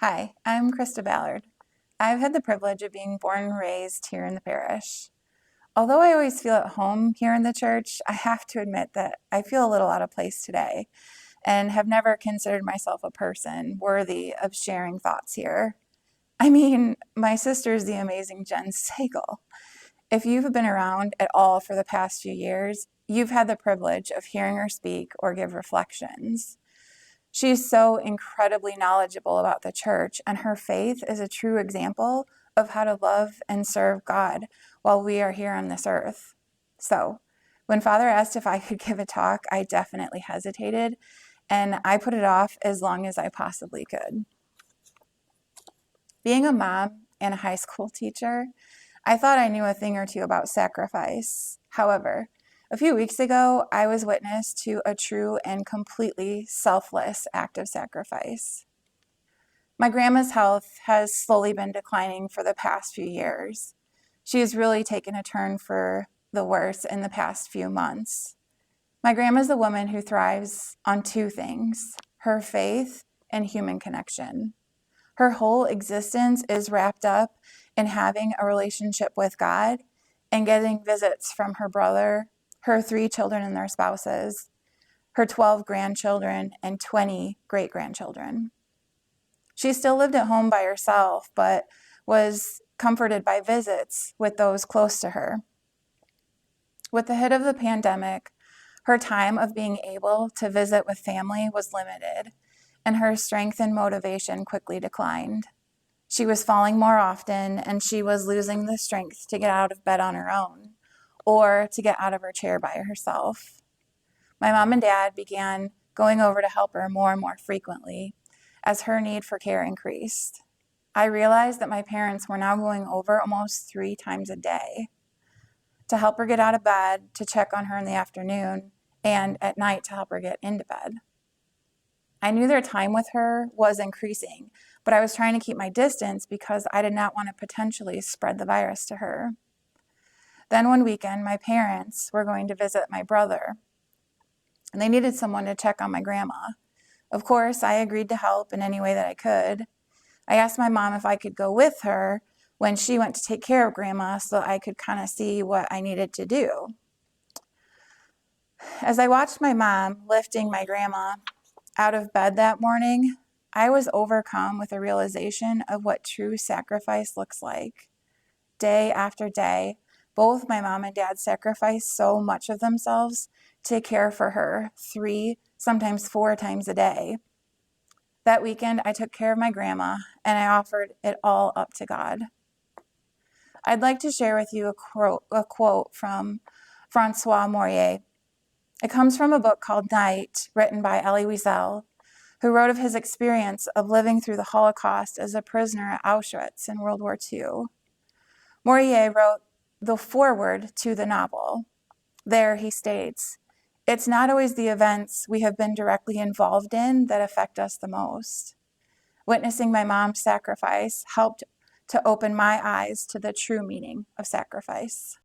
Hi, I'm Krista Ballard. I've had the privilege of being born and raised here in the parish. Although I always feel at home here in the church, I have to admit that I feel a little out of place today and have never considered myself a person worthy of sharing thoughts here. I mean, my sister is the amazing Jen Sagal. If you've been around at all for the past few years, you've had the privilege of hearing her speak or give reflections. She's so incredibly knowledgeable about the church, and her faith is a true example of how to love and serve God while we are here on this earth. So, when Father asked if I could give a talk, I definitely hesitated, and I put it off as long as I possibly could. Being a mom and a high school teacher, I thought I knew a thing or two about sacrifice. However, a few weeks ago, I was witness to a true and completely selfless act of sacrifice. My grandma's health has slowly been declining for the past few years. She has really taken a turn for the worse in the past few months. My grandma's a woman who thrives on two things: her faith and human connection. Her whole existence is wrapped up in having a relationship with God and getting visits from her brother, her 3 children and their spouses, her 12 grandchildren, and 20 great-grandchildren. She still lived at home by herself, but was comforted by visits with those close to her. With the hit of the pandemic, her time of being able to visit with family was limited, and her strength and motivation quickly declined. She was falling more often, and she was losing the strength to get out of bed on her own or to get out of her chair by herself. My mom and dad began going over to help her more and more frequently as her need for care increased. I realized that my parents were now going over almost 3 times a day to help her get out of bed, to check on her in the afternoon, and at night to help her get into bed. I knew their time with her was increasing, but I was trying to keep my distance because I did not want to potentially spread the virus to her. Then one weekend, my parents were going to visit my brother, and they needed someone to check on my grandma. Of course, I agreed to help in any way that I could. I asked my mom if I could go with her when she went to take care of grandma so I could kind of see what I needed to do. As I watched my mom lifting my grandma out of bed that morning, I was overcome with a realization of what true sacrifice looks like. Day after day, both my mom and dad sacrificed so much of themselves to care for her 3, sometimes 4 times a day. That weekend, I took care of my grandma, and I offered it all up to God. I'd like to share with you a quote from Francois Maurier. It comes from a book called Night, written by Elie Wiesel, who wrote of his experience of living through the Holocaust as a prisoner at Auschwitz in World War II. Maurier wrote the foreword to the novel. There he states, "It's not always the events we have been directly involved in that affect us the most. Witnessing my mom's sacrifice helped to open my eyes to the true meaning of sacrifice."